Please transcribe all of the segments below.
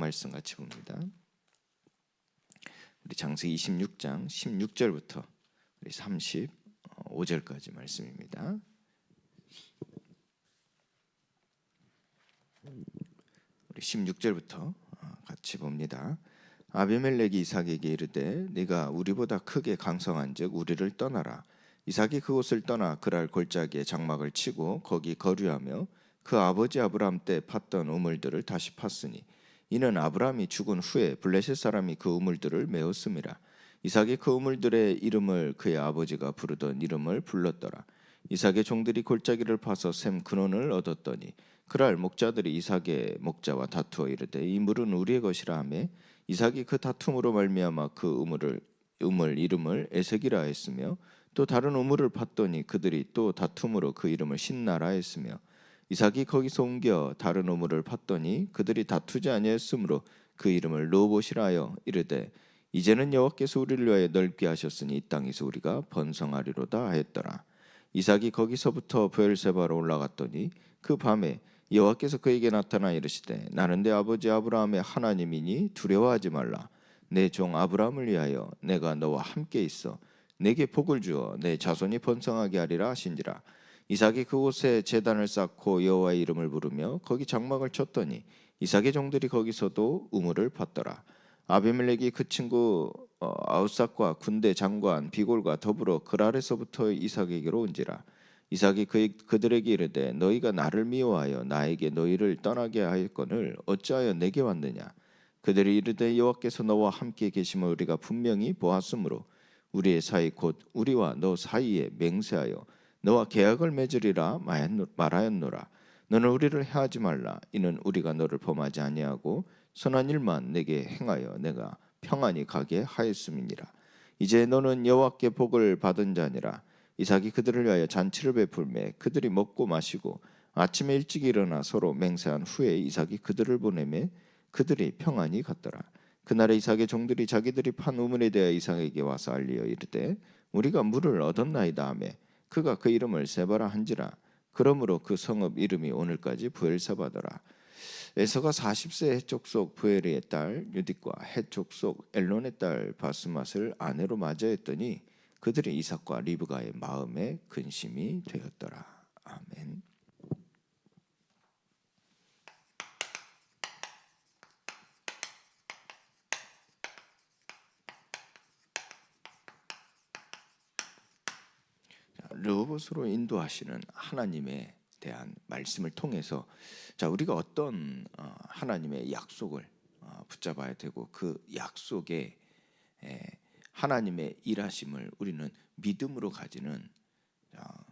말씀 같이 봅니다. 우리 창세기 26장 16절부터 우리 35절까지 말씀입니다. 우리 16절부터 같이 봅니다. 아비멜렉이 이삭에게 이르되 네가 우리보다 크게 강성한즉 우리를 떠나라. 이삭이 그곳을 떠나 그랄 골짜기에 장막을 치고 거기 거류하며 그 아버지 아브라함 때 팠던 우물들을 다시 팠으니 이는 아브라함이 죽은 후에 블레셋 사람이 그 우물들을 메었음이라. 이삭이 그 우물들의 이름을 그의 아버지가 부르던 이름을 불렀더라. 이삭의 종들이 골짜기를 파서 샘 근원을 얻었더니 그랄 목자들이 이삭의 목자와 다투어 이르되 이 물은 우리의 것이라 하며 이삭이 그 다툼으로 말미암아 그 우물 이름을 에색이라 했으며 또 다른 우물을 팠더니 그들이 또 다툼으로 그 이름을 신나라 했으며 이삭이 거기서 옮겨 다른 우물을 팠더니 그들이 다투지 아니하였으므로 그 이름을 르호봇이라 하여 이르되 이제는 여호와께서 우리를 위하여 넓게 하셨으니 이 땅에서 우리가 번성하리로다 하였더라. 이삭이 거기서부터 브엘세바로 올라갔더니 그 밤에 여호와께서 그에게 나타나 이르시되 나는 내 아버지 아브라함의 하나님이니 두려워하지 말라. 내 종 아브라함을 위하여 내가 너와 함께 있어 내게 복을 주어 내 자손이 번성하게 하리라 하신지라. 이삭이 그곳에 제단을 쌓고 여호와의 이름을 부르며 거기 장막을 쳤더니 이삭의 종들이 거기서도 우물을 팠더라. 아비멜렉이 그 친구 아우삭과 군대 장관 비골과 더불어 그랄에서부터 이삭에게로 온지라. 이삭이 그들에게 이르되 너희가 나를 미워하여 나에게 너희를 떠나게 하였거늘 어찌하여 내게 왔느냐. 그들이 이르되 여호와께서 너와 함께 계심을 우리가 분명히 보았으므로 우리의 사이 곧 우리와 너 사이에 맹세하여 너와 계약을 맺으리라 말하였노라. 너는 우리를 해하지 말라. 이는 우리가 너를 범하지 아니하고 선한 일만 내게 행하여 내가 평안히 가게 하였음이니라. 이제 너는 여호와께 복을 받은 자니라. 이삭이 그들을 위하여 잔치를 베풀매 그들이 먹고 마시고 아침에 일찍 일어나 서로 맹세한 후에 이삭이 그들을 보내매 그들이 평안히 갔더라. 그날에 이삭의 종들이 자기들이 판 우물에 대하여 이삭에게 와서 알리어 이르되 우리가 물을 얻었나이다 하며 그가 그 이름을 세바라 한지라. 그러므로 그 성읍 이름이 오늘까지 브엘세바더라. 에서가 40세 해족속 부에리의 딸 유딕과 해족속 엘론의 딸 바스맛을 아내로 맞이했더니 그들이 이삭과 리브가의 마음에 근심이 되었더라. 아멘. 르호봇으로 인도하시는 하나님에 대한 말씀을 통해서 우리가 어떤 하나님의 약속을 붙잡아야 되고 그 약속에 하나님의 일하심을 우리는 믿음으로 가지는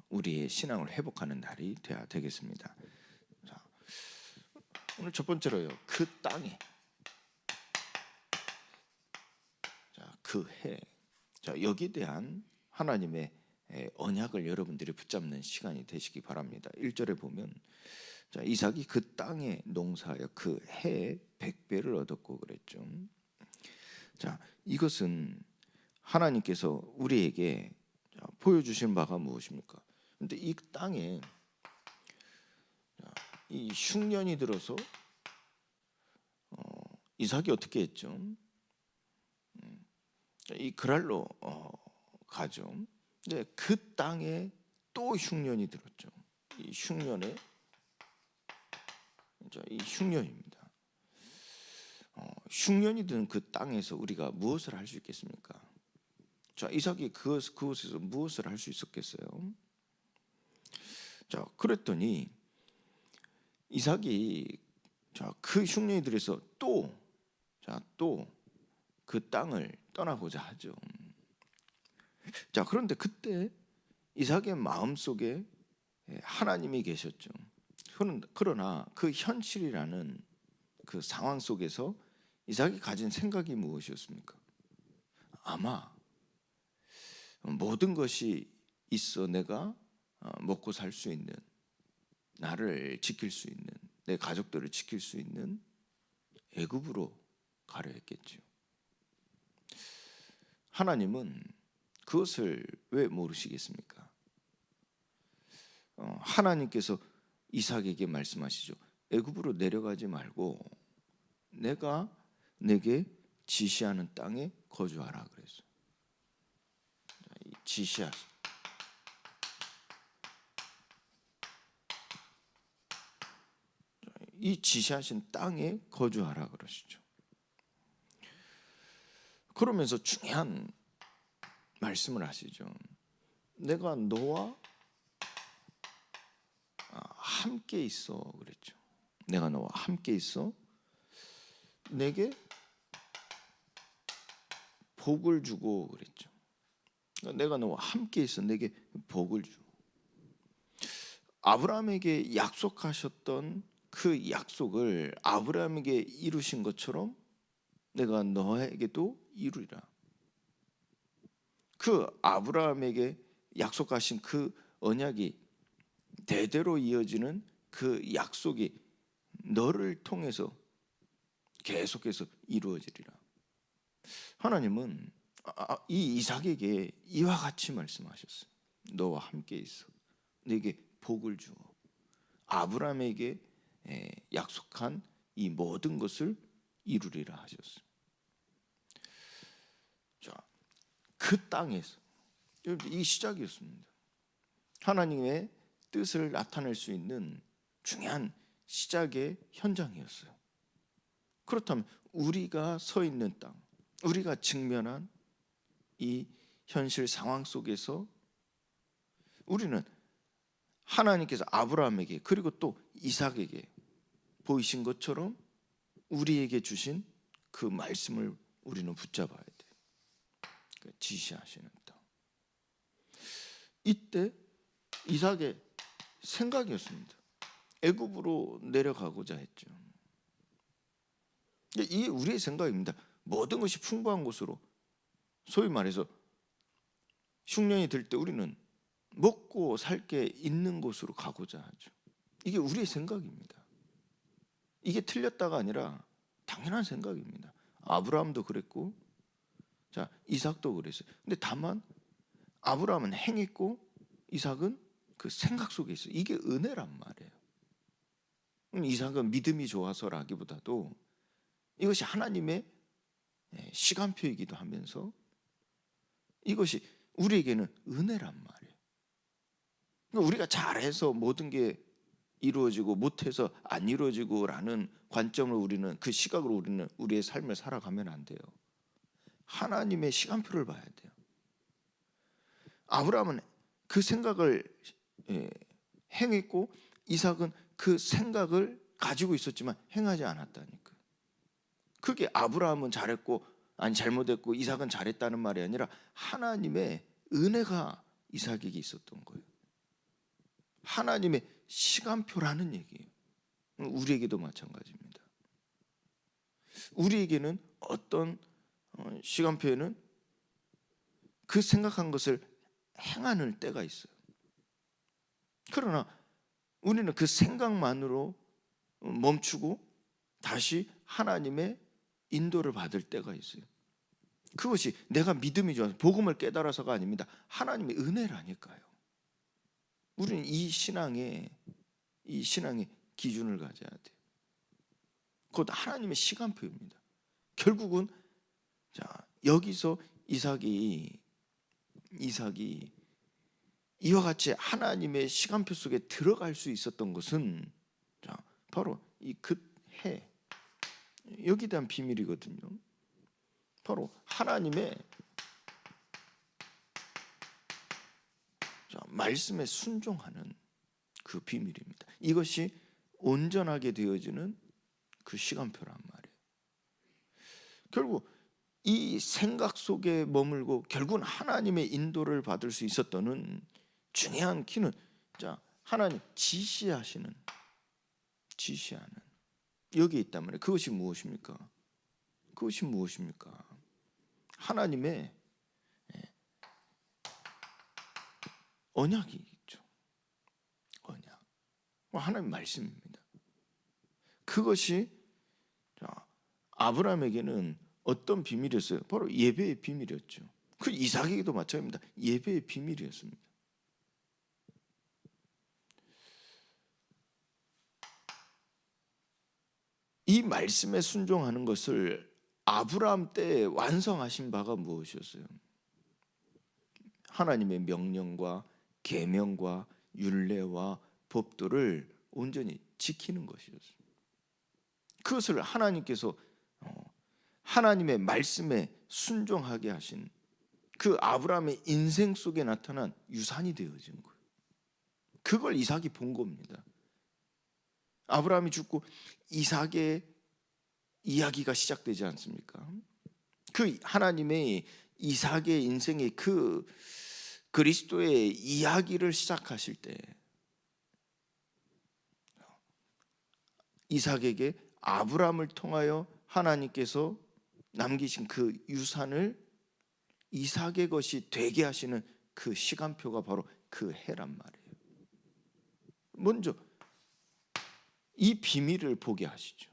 우리의 신앙을 회복하는 날이 되어야 되겠습니다. 오늘 첫 번째로요. 그 땅에 그 해 여기에 대한 하나님의 언약을 여러분들이 붙잡는 시간이 되시기 바랍니다. 1절에 보면 이삭이 그 땅에 농사하여 그 해에 100배를 얻었고 그랬죠. 이것은 하나님께서 우리에게 보여주신 바가 무엇입니까? 근데 이 땅에 이 흉년이 들어서 이삭이 어떻게 했죠? 이 그랄로 가죠. 근데 그 땅에 또 흉년이 들었죠. 이 흉년에 이 흉년입니다. 흉년이 든 그 땅에서 우리가 무엇을 할 수 있겠습니까? 이삭이 그곳에서 무엇을 할 수 있었겠어요? 그랬더니 이삭이 그 흉년이 들어서 또 그 땅을 떠나고자 하죠. 그런데 그때 이삭의 마음속에 하나님이 계셨죠. 그러나 그 현실이라는 그 상황 속에서 이삭이 가진 생각이 무엇이었습니까? 아마 모든 것이 있어 내가 먹고 살 수 있는, 나를 지킬 수 있는, 내 가족들을 지킬 수 있는 애굽으로 가려 했겠죠. 하나님은 그것을 왜 모르시겠습니까? 하나님께서 이삭에게 말씀하시죠. 애굽으로 내려가지 말고 내가 내게 지시하는 땅에 거주하라 그랬어요. 이 지시하신 땅에 거주하라 그러시죠. 그러면서 중요한 말씀을 하시죠. 내가 너와 함께 있어 그랬죠. 내가 너와 함께 있어 내게 복을 주고 그랬죠. 내가 너와 함께 있어 내게 복을 주고, 아브라함에게 약속하셨던 그 약속을 아브라함에게 이루신 것처럼 내가 너에게도 이루리라. 그 아브라함에게 약속하신 그 언약이 대대로 이어지는 그 약속이 너를 통해서 계속해서 이루어지리라. 하나님은 이 이삭에게 이와 같이 말씀하셨어요. 너와 함께 있어 내게 복을 주어 아브라함에게 약속한 이 모든 것을 이루리라 하셨어요. 자, 그 땅에서 이 시작이었습니다. 하나님의 뜻을 나타낼 수 있는 중요한 시작의 현장이었어요. 그렇다면 우리가 서 있는 땅, 우리가 직면한 이 현실 상황 속에서 우리는 하나님께서 아브라함에게 그리고 또 이삭에게 보이신 것처럼 우리에게 주신 그 말씀을 우리는 붙잡아야 돼요. 그러니까 지시하시는 땅. 이때 이삭의 생각이었습니다. 애굽으로 내려가고자 했죠. 이게 우리의 생각입니다. 모든 것이 풍부한 곳으로, 소위 말해서 흉년이 들 때 우리는 먹고 살 게 있는 곳으로 가고자 하죠. 이게 우리의 생각입니다. 이게 틀렸다가 아니라 당연한 생각입니다. 아브라함도 그랬고, 자 이삭도 그랬어요. 근데 다만 아브라함은 행했고 이삭은 그 생각 속에 있어요. 이게 은혜란 말이에요. 이삭은 믿음이 좋아서라기보다도 이것이 하나님의 시간표이기도 하면서 이것이 우리에게는 은혜란 말이에요. 그러니까 우리가 잘해서 모든 게 이루어지고 못해서 안 이루어지고라는 관점을 우리는, 그 시각으로 우리는 우리의 삶을 살아가면 안 돼요. 하나님의 시간표를 봐야 돼요. 아브라함은 그 생각을 행했고 이삭은 그 생각을 가지고 있었지만 행하지 않았다니까. 그게 아브라함은 잘했고 아니 잘못했고 이삭은 잘했다는 말이 아니라 하나님의 은혜가 이삭에게 있었던 거예요. 하나님의 시간표라는 얘기예요. 우리에게도 마찬가지입니다. 우리에게는 어떤 시간표에는 그 생각한 것을 행하는 때가 있어요. 그러나 우리는 그 생각만으로 멈추고 다시 하나님의 인도를 받을 때가 있어요. 그것이 내가 믿음이 좋아서 복음을 깨달아서가 아닙니다. 하나님의 은혜라니까요. 우리는 이 신앙의 기준을 가져야 돼요. 곧 하나님의 시간표입니다. 결국은 자 여기서 이삭이 이와 같이 하나님의 시간표 속에 들어갈 수 있었던 것은 자 바로 이 그해 여기에 대한 비밀이거든요. 바로 하나님의 말씀에 순종하는 그 비밀입니다. 이것이 온전하게 되어지는 그 시간표란 말이에요. 결국 이 생각 속에 머물고 결국은 하나님의 인도를 받을 수 있었던 중요한 키는 자 하나님 지시하는 여기에 있단 말이에요. 그것이 무엇입니까? 하나님의 언약이 있죠. 언약. 하나님의 말씀입니다. 그것이 아브라함에게는 어떤 비밀이었어요? 바로 예배의 비밀이었죠. 그 이삭에게도 마찬가지입니다. 예배의 비밀이었습니다. 이 말씀에 순종하는 것을 아브라함 때 완성하신 바가 무엇이었어요? 하나님의 명령과 계명과 율례와 법도를 온전히 지키는 것이었어요. 그것을 하나님께서 하나님의 말씀에 순종하게 하신 그 아브라함의 인생 속에 나타난 유산이 되어진 거예요. 그걸 이삭이 본 겁니다. 아브라함이 죽고 이삭의 이야기가 시작되지 않습니까? 그 하나님의 이삭의 인생의 그 그리스도의 이야기를 시작하실 때 이삭에게 아브라함을 통하여 하나님께서 남기신 그 유산을 이삭의 것이 되게 하시는 그 시간표가 바로 그 해란 말이에요. 먼저 이 비밀을 보게 하시죠.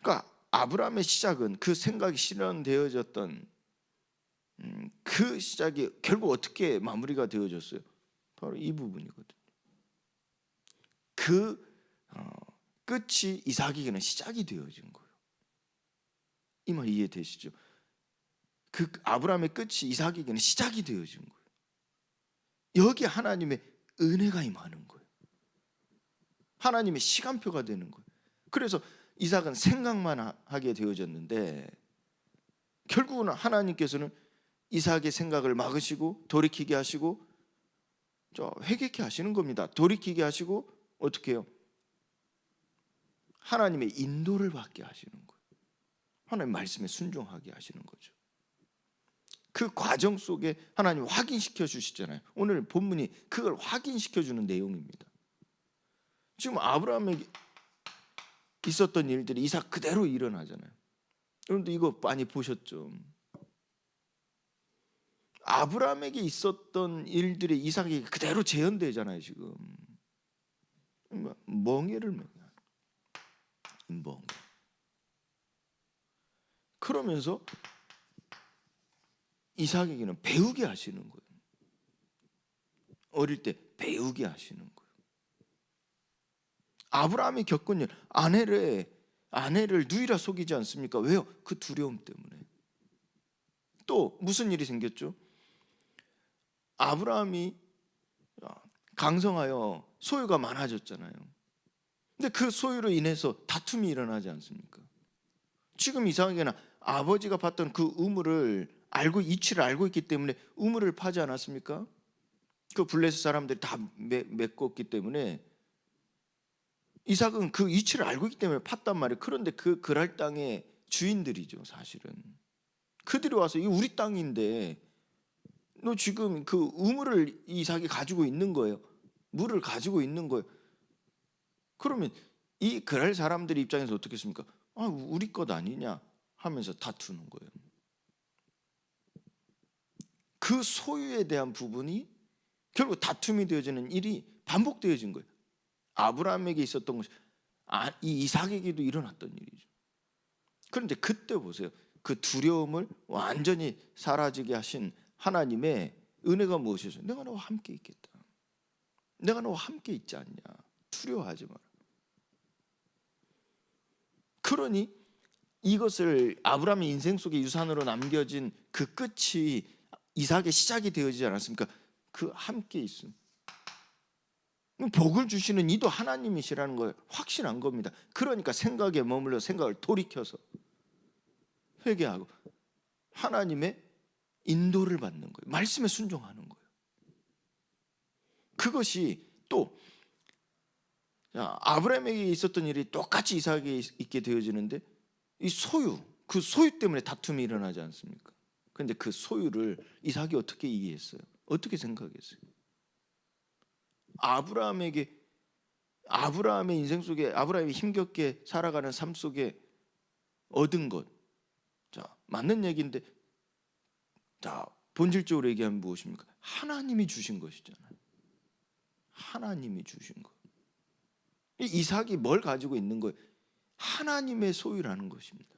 그러니까 아브라함의 시작은 그 생각이 실현되어졌던 그 시작이 결국 어떻게 마무리가 되어졌어요? 바로 이 부분이거든요. 그 끝이 이삭에게는 시작이 되어진 거예요. 이 말 이해되시죠? 그 아브라함의 끝이 이삭에게는 시작이 되어진 거예요. 여기 하나님의 은혜가 임하는 거예요. 하나님의 시간표가 되는 거예요. 그래서 이삭은 생각만 하게 되어졌는데 결국은 하나님께서는 이삭의 생각을 막으시고 돌이키게 하시고 회개케 하시는 겁니다. 돌이키게 하시고 어떻게 해요? 하나님의 인도를 받게 하시는 거예요. 하나님 말씀에 순종하게 하시는 거죠. 그 과정 속에 하나님 확인시켜 주시잖아요. 오늘 본문이 그걸 확인시켜 주는 내용입니다. 지금 아브라함에게 있었던 일들이 이삭 그대로 일어나잖아요. 여러분들 이거 많이 보셨죠? 아브라함에게 있었던 일들이 이삭에게 그대로 재현되잖아요. 지금 멍에를 멍에. 그러면서 이삭에게는 배우게 하시는 거예요. 어릴 때 배우게 하시는 거예요. 아브라함이 겪은 일, 아내를 누이라 속이지 않습니까? 왜요? 그 두려움 때문에. 또 무슨 일이 생겼죠? 아브라함이 강성하여 소유가 많아졌잖아요. 근데 그 소유로 인해서 다툼이 일어나지 않습니까? 지금 이삭에게는 아버지가 봤던 그 우물을 이치를 알고 있기 때문에 우물을 파지 않았습니까? 그 블레셋 사람들이 다 메꿨기 때문에 이삭은 그 이치를 알고 있기 때문에 팠단 말이에요. 그런데 그 그랄 땅의 주인들이죠, 사실은. 그들이 와서 이 우리 땅인데 너 지금 그 우물을 이삭이 가지고 있는 거예요. 물을 가지고 있는 거예요. 그러면 이 그랄 사람들 입장에서 어떻게 했습니까? 우리 것 아니냐 하면서 다투는 거예요. 그 소유에 대한 부분이 결국 다툼이 되어지는 일이 반복되어진 거예요. 아브라함에게 있었던 것이 이 이삭에게도 일어났던 일이죠. 그런데 그때 보세요. 그 두려움을 완전히 사라지게 하신 하나님의 은혜가 무엇이죠? 내가 너와 함께 있겠다. 내가 너와 함께 있지 않냐. 두려워하지 마라. 그러니 이것을 아브라함의 인생 속에 유산으로 남겨진 그 끝이 이삭의 시작이 되어지지 않았습니까? 그 함께 있음. 복을 주시는 이도 하나님이시라는 걸 확신한 겁니다. 그러니까 생각에 머물러 생각을 돌이켜서 회개하고 하나님의 인도를 받는 거예요. 말씀에 순종하는 거예요. 그것이 또 아브라함에게 있었던 일이 똑같이 이삭에게 있게 되어지는데 이 그 소유 때문에 다툼이 일어나지 않습니까? 그런데 그 소유를 이삭이 어떻게 이해했어요? 어떻게 생각했어요? 아브라함의 인생 속에 아브라함이 힘겹게 살아가는 삶 속에 얻은 것, 맞는 얘기인데, 본질적으로 얘기하면 무엇입니까? 하나님이 주신 것이잖아요. 하나님이 주신 것. 이삭이 뭘 가지고 있는 거예요? 하나님의 소유라는 것입니다.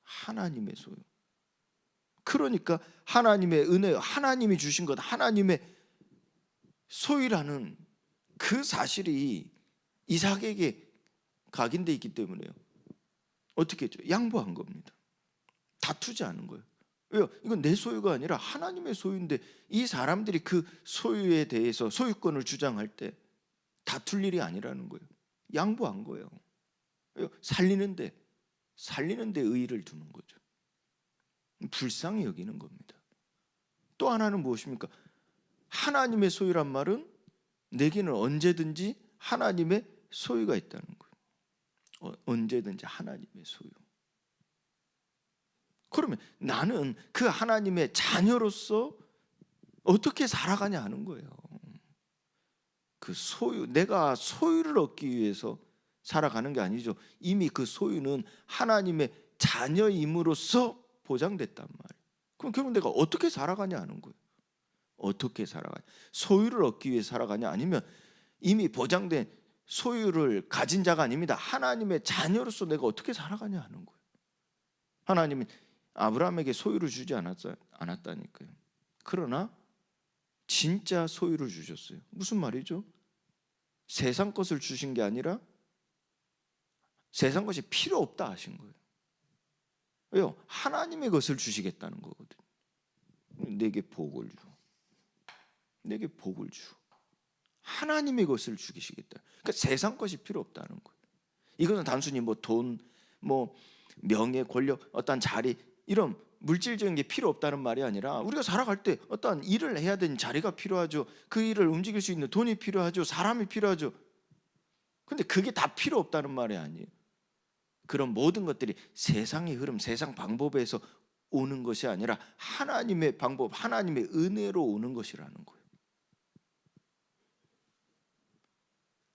하나님의 소유. 그러니까 하나님의 은혜, 하나님이 주신 것, 하나님의 소유라는 그 사실이 이삭에게 각인돼 있기 때문에요. 어떻게 했죠? 양보한 겁니다. 다투지 않은 거예요. 왜요? 이건 내 소유가 아니라 하나님의 소유인데 이 사람들이 그 소유에 대해서 소유권을 주장할 때 다툴 일이 아니라는 거예요. 양보한 거예요. 왜요? 살리는데 의의를 두는 거죠. 불쌍히 여기는 겁니다. 또 하나는 무엇입니까? 하나님의 소유란 말은 내게는 언제든지 하나님의 소유가 있다는 거예요. 언제든지 하나님의 소유. 그러면 나는 그 하나님의 자녀로서 어떻게 살아가냐 하는 거예요. 그 소유, 내가 소유를 얻기 위해서 살아가는 게 아니죠. 이미 그 소유는 하나님의 자녀임으로써 보장됐단 말이에요. 그럼 결국 내가 어떻게 살아가냐 하는 거예요. 어떻게 살아가냐? 소유를 얻기 위해 살아가냐? 아니면 이미 보장된 소유를 가진 자가 아닙니다. 하나님의 자녀로서 내가 어떻게 살아가냐 하는 거예요. 하나님은 아브라함에게 소유를 주지 않았다니까요. 그러나 진짜 소유를 주셨어요. 무슨 말이죠? 세상 것을 주신 게 아니라 세상 것이 필요 없다 하신 거예요. 왜요? 하나님의 것을 주시겠다는 거거든요. 내게 복을 주. 내게 복을 주. 하나님의 것을 주시겠다. 그러니까 세상 것이 필요 없다는 거예요. 이것은 단순히 뭐 돈, 뭐 명예, 권력, 어떤 자리 이런 물질적인 게 필요 없다는 말이 아니라 우리가 살아갈 때 어떤 일을 해야 되는 자리가 필요하죠. 그 일을 움직일 수 있는 돈이 필요하죠. 사람이 필요하죠. 근데 그게 다 필요 없다는 말이 아니에요. 그런 모든 것들이 세상의 흐름, 세상 방법에서 오는 것이 아니라 하나님의 방법, 하나님의 은혜로 오는 것이라는 거예요.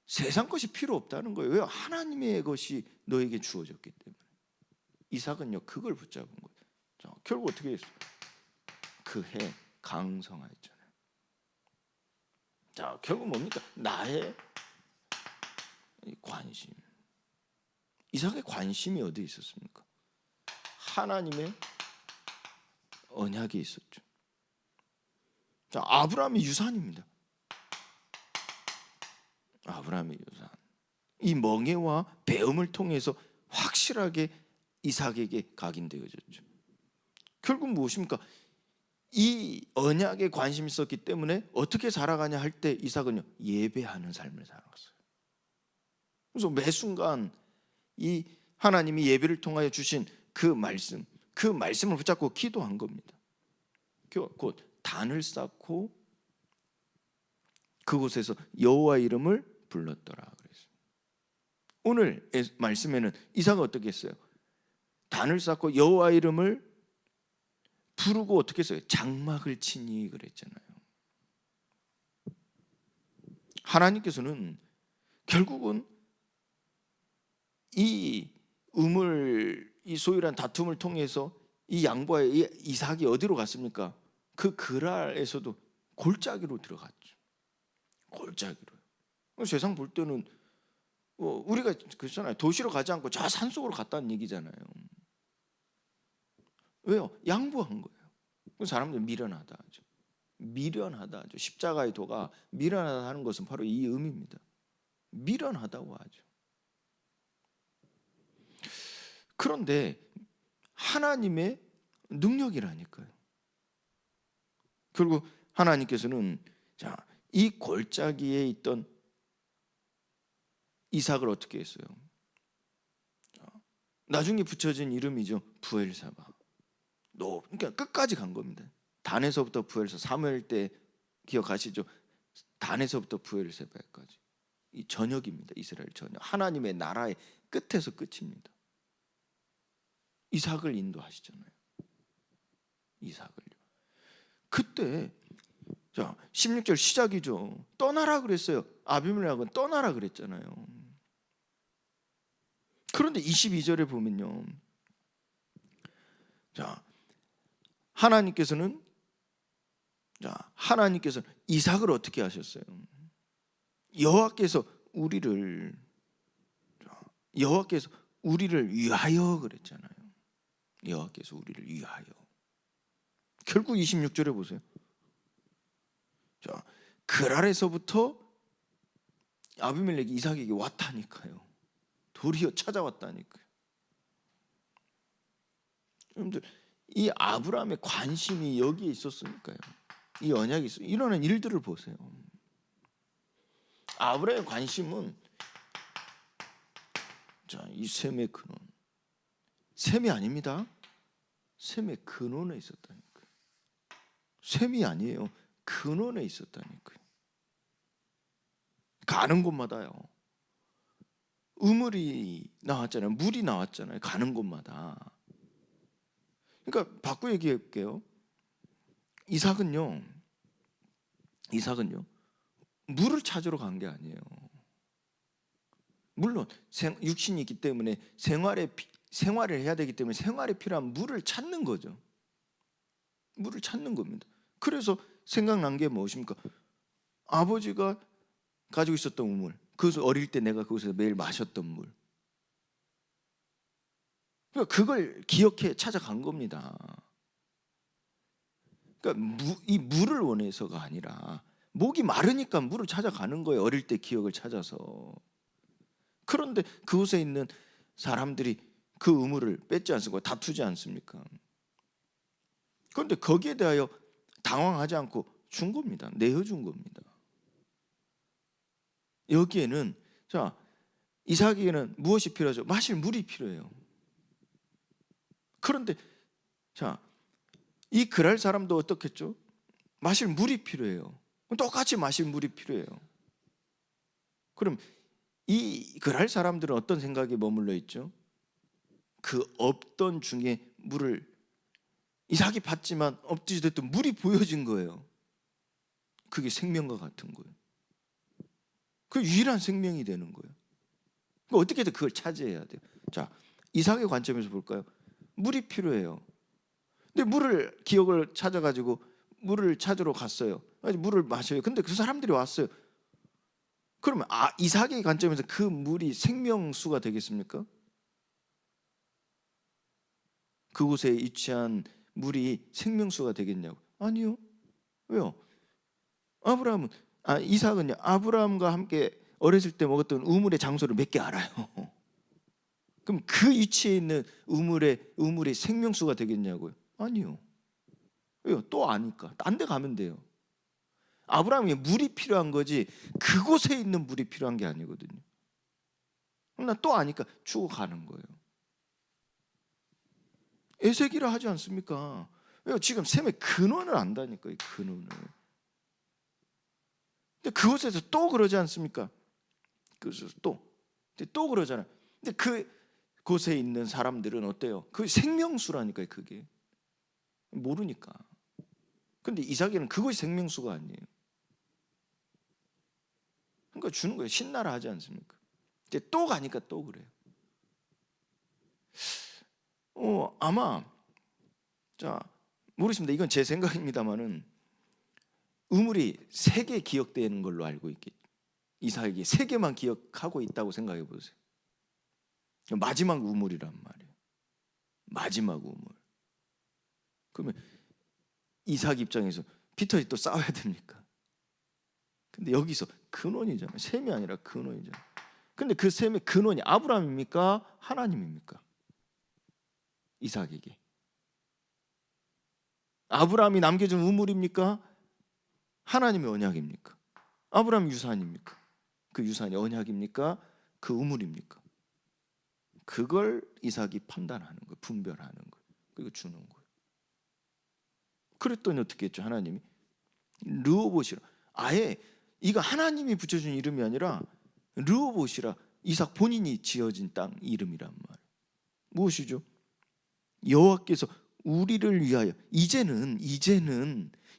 세상 것이 필요 없다는 거예요. 왜요? 하나님의 것이 너에게 주어졌기 때문에. 이삭은요 그걸 붙잡은 거예요. 자, 결국 어떻게 했어요? 그 해 강성하였잖아요. 자, 결국 뭡니까? 나의 관심. 이삭의 관심이 어디에 있었습니까? 하나님의 언약이 있었죠. 자, 아브라함의 유산입니다. 아브라함의 유산. 이 멍에와 배움을 통해서 확실하게 이삭에게 각인되어졌죠. 결국 무엇입니까? 이 언약에 관심이 있었기 때문에 어떻게 살아가냐 할 때 이삭은요 예배하는 삶을 살아갔어요. 그래서 매 순간 이 하나님이 예배를 통하여 주신 그 말씀을 붙잡고 기도한 겁니다. 곧 단을 쌓고 그곳에서 여호와 이름을 불렀더라 그랬어요. 오늘 말씀에는 이삭은 어떻게 했어요? 단을 쌓고 여호와 이름을 부르고 어떻게 했어요? 장막을 치니 그랬잖아요. 하나님께서는 결국은 이 소유란 다툼을 통해서 이 양보와 이삭이 어디로 갔습니까? 그 그랄에서도 골짜기로 들어갔죠. 골짜기로. 세상 볼 때는 우리가 그렇잖아요. 도시로 가지 않고 저 산속으로 갔다는 얘기잖아요. 왜요? 양보한 거예요. 사람들 미련하다 하죠. 미련하다 하죠. 십자가의 도가 미련하다 하는 것은 바로 이 의미입니다. 미련하다고 하죠. 그런데 하나님의 능력이라니까요. 결국 하나님께서는 이 골짜기에 있던 이삭을 어떻게 했어요? 나중에 붙여진 이름이죠. 부엘사바. 그러니까 끝까지 간 겁니다. 단에서부터 부엘사, 사무엘 때 기억하시죠? 단에서부터 부엘세바까지 이 전역입니다. 이스라엘 전역. 하나님의 나라의 끝에서 끝입니다. 이삭을 인도하시잖아요. 이삭을요. 그때 16절 시작이죠. 떠나라 그랬어요. 아비멜렉은 떠나라 그랬잖아요. 그런데 22절에 보면요. 하나님께서는 이삭을 어떻게 하셨어요? 여호와께서 우리를 위하여 그랬잖아요. 여호와께서 우리를 위하여. 결국 26절에 보세요. 그랄에서부터 아비멜렉이 이삭에게 왔다니까요. 도리어 찾아왔다니까요. 여러분들, 이 아브라함의 관심이 여기에 있었으니까요. 이 언약이 있어. 일어난 일들을 보세요. 아브라함의 관심은 이 셈의 근원, 셈이 아닙니다. 셈의 근원에 있었다니까요. 셈이 아니에요. 근원에 있었다니까요. 가는 곳마다요. 우물이 나왔잖아요. 물이 나왔잖아요. 가는 곳마다. 그러니까 바꿔 얘기할게요. 이삭은요. 물을 찾으러 간 게 아니에요. 물론 육신이 있기 때문에 생활을 해야 되기 때문에 생활에 필요한 물을 찾는 거죠. 물을 찾는 겁니다. 그래서 생각난 게 무엇입니까? 아버지가 가지고 있었던 우물, 그것을 어릴 때 내가 그곳에서 매일 마셨던 물. 그러니까 그걸 기억해 찾아간 겁니다. 그러니까 이 물을 원해서가 아니라 목이 마르니까 물을 찾아가는 거예요. 어릴 때 기억을 찾아서. 그런데 그곳에 있는 사람들이 그 우물을 뺏지 않습니까? 다투지 않습니까? 그런데 거기에 대하여 당황하지 않고 준 겁니다. 내어준 겁니다. 여기에는 이삭에게는 무엇이 필요하죠? 마실 물이 필요해요. 그런데 이 그랄 사람도 어떻겠죠? 마실 물이 필요해요. 똑같이 마실 물이 필요해요. 그럼 이 그랄 사람들은 어떤 생각에 머물러 있죠? 그 없던 중에 물을 이삭이 받지만 없듯이 됐던 물이 보여진 거예요. 그게 생명과 같은 거예요. 그 유일한 생명이 되는 거예요. 그러니까 어떻게든 그걸 차지해야 돼요. 이삭의 관점에서 볼까요? 물이 필요해요. 근데 물을 기억을 찾아가지고 물을 찾으러 갔어요. 물을 마셔요. 근데 그 사람들이 왔어요. 그러면 이삭의 관점에서 그 물이 생명수가 되겠습니까? 그곳에 위치한 물이 생명수가 되겠냐고? 아니요. 왜요? 이삭은요, 아브라함과 함께 어렸을 때 먹었던 우물의 장소를 몇 개 알아요. 그럼 그 위치에 있는 우물이 생명수가 되겠냐고요? 아니요. 왜요? 또 아니까. 딴 데 가면 돼요. 아브라함이 물이 필요한 거지 그곳에 있는 물이 필요한 게 아니거든요. 나 또 아니까 주고 가는 거예요. 에세기라 하지 않습니까? 왜요? 지금 셈의 근원을 안다니까요. 근원을. 근데 그곳에서 또 그러지 않습니까? 그래서 또 그러잖아요. 근데 그곳에 있는 사람들은 어때요? 그 생명수라니까요. 그게 모르니까. 근데 이삭에는 그것이 생명수가 아니에요. 그러니까 주는 거예요. 신나라 하지 않습니까? 이제 또 가니까 또 그래요. 아마 모르겠습니다. 이건 제 생각입니다만은 우물이 3개 기억되는 걸로 알고 있겠죠. 이삭에게 3개만 기억하고 있다고 생각해 보세요. 마지막 우물이란 말이에요. 마지막 우물. 그러면 이삭 입장에서 피터이 또 싸워야 됩니까? 근데 여기서 근원이잖아요. 셈이 아니라 근원이잖아요. 근데 그 셈의 근원이 아브라함입니까? 하나님입니까? 이삭에게. 아브라함이 남겨준 우물입니까? 하나님의 언약입니까? 아브라함 유산입니까? 그 유산이 언약입니까? 그 우물입니까? 그걸 이삭이 판단하는 거예요. 분별하는 거예요. 그리고 주는 거예요. 그랬더니 어떻게 했죠? 하나님이 르호봇이라, 아예 이거 하나님이 붙여준 이름이 아니라 르호봇이라, 이삭 본인이 지어진 땅 이름이란 말이에요. 무엇이죠? 여호와께서 우리를 위하여, 이제는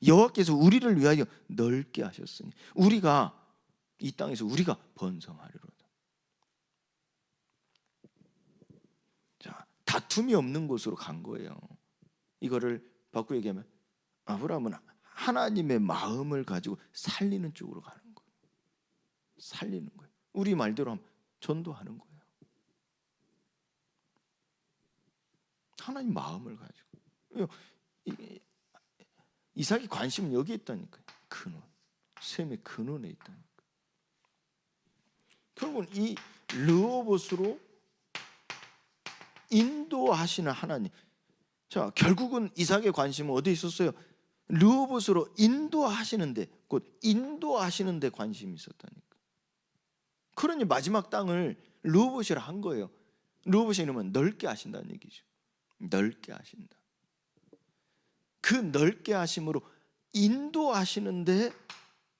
여호와께서 우리를 위하여 넓게 하셨으니 우리가 이 땅에서 우리가 번성하리로다. 다툼이 없는 곳으로 간 거예요. 이거를 바꾸어 얘기하면 아브라함은 하나님의 마음을 가지고 살리는 쪽으로 가는 거예요. 살리는 거예요. 우리 말대로 하면 전도하는 거예요. 하나님 마음을 가지고. 이삭의 관심은 여기에 있다니까요. 근원, 셈의 근원에 있다니까요. 결국은 이 르호봇으로 인도하시는 하나님. 자, 결국은 이삭의 관심은 어디에 있었어요? 르호봇으로 인도하시는데, 곧 인도하시는데 관심이 있었다니까. 그러니 마지막 땅을 르호봇이라 한 거예요. 르호봇이 이러면 넓게 하신다는 얘기죠. 넓게 하신다. 그 넓게 하심으로 인도하시는데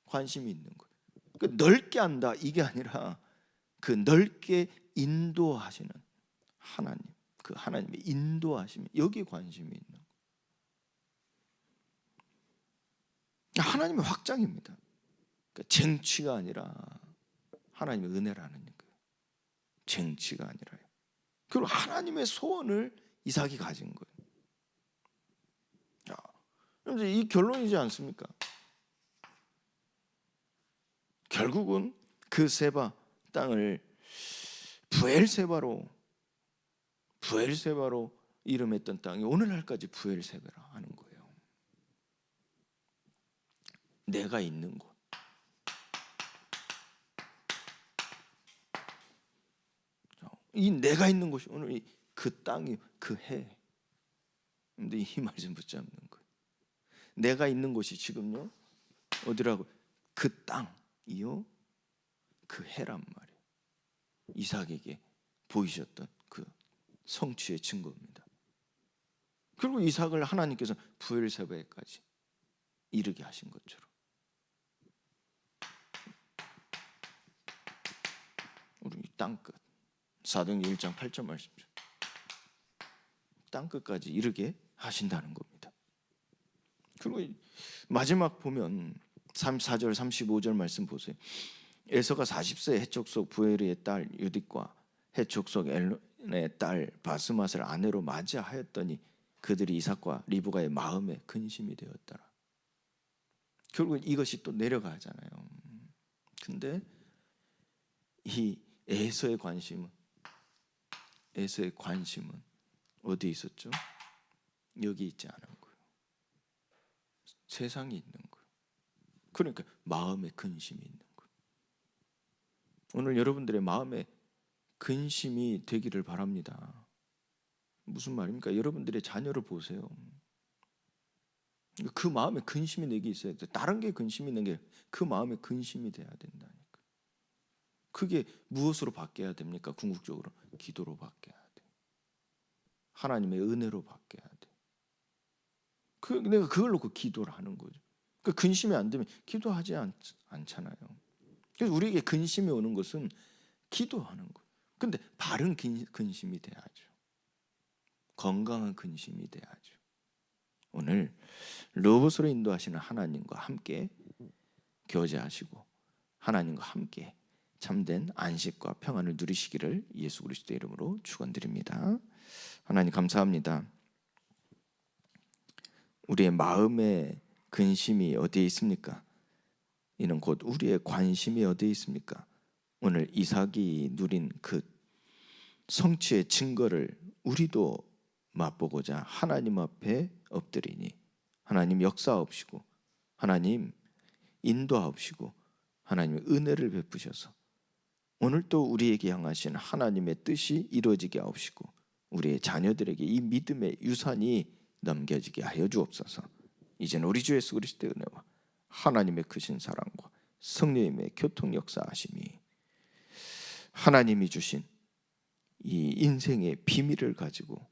관심이 있는 거예요. 그 넓게 한다 이게 아니라 그 넓게 인도하시는 하나님, 그 하나님의 인도하심이 여기 관심이 있는 거예요. 하나님의 확장입니다. 그러니까 쟁취가 아니라 하나님의 은혜라는 거예요. 쟁취가 아니라요. 그리고 하나님의 소원을 이삭이 가진 거예요. 자, 그런데 이 결론이지 않습니까? 결국은 그 세바 땅을 부엘세바로 이름했던 땅이 오늘날까지 부엘세바라 하는 거예요. 내가 있는 곳. 이 내가 있는 곳이 오늘 그 땅이 그 해. 근데 이 말씀 붙잡는 거예요. 내가 있는 곳이 지금요 어디라고? 그 땅이요 그 해란 말이에요. 이삭에게 보이셨던 그 성취의 증거입니다. 그리고 이삭을 하나님께서 부엘세바에까지 이르게 하신 것처럼 우리 땅끝 사도행전 1장 8절 말씀이죠. 땅끝까지 이르게 하신다는 겁니다. 그리고 마지막 보면 34절 35절 말씀 보세요. 에서가 40세 해족속 부엘의 딸 유딕과 해족속 엘론의 딸 바스맛을 아내로 맞이하였더니 그들이 이삭과 리브가의 마음에 근심이 되었더라. 결국 이것이 또 내려가잖아요. 근데 이 에서의 관심은 어디에 있었죠? 여기 있지 않은 거예요. 세상에 있는 거예요. 그러니까 마음에 근심이 있는 거예요. 오늘 여러분들의 마음에 근심이 되기를 바랍니다. 무슨 말입니까? 여러분들의 자녀를 보세요. 그 마음에 근심이 내게 있어야 돼. 다른 게 근심이 있는 게 그 마음에 근심이 돼야 된다니까. 그게 무엇으로 바뀌어야 됩니까? 궁극적으로 기도로 바뀌어야 돼. 하나님의 은혜로 바뀌어야 돼. 내가 그걸 놓고 기도를 하는 거죠. 그 근심이 안 되면 기도하지 않잖아요. 그래서 우리에게 근심이 오는 것은 기도하는 거예요. 근데 바른 근심이 돼야죠. 건강한 근심이 돼야죠. 오늘 르호봇으로 인도하시는 하나님과 함께 교제하시고 하나님과 함께 참된 안식과 평안을 누리시기를 예수 그리스도의 이름으로 축원드립니다. 하나님 감사합니다. 우리의 마음의 근심이 어디에 있습니까? 이는 곧 우리의 관심이 어디에 있습니까? 오늘 이삭이 누린 그 성취의 증거를 우리도 맛보고자 하나님 앞에 엎드리니 하나님 역사하옵시고 하나님 인도하옵시고 하나님의 은혜를 베푸셔서 오늘 또 우리에게 향하신 하나님의 뜻이 이루어지게 하옵시고 우리의 자녀들에게 이 믿음의 유산이 넘겨지게 하여 주옵소서. 이제는 우리 주 예수 그리스도의 은혜와 하나님의 크신 사랑과 성령님의 교통 역사하심이 하나님이 주신 이 인생의 비밀을 가지고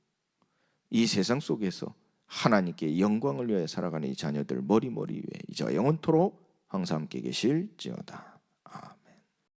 이 세상 속에서 하나님께 영광을 위하여 살아가는 이 자녀들 머리머리 위에 이제와 영원토록 항상 함께 계실지어다.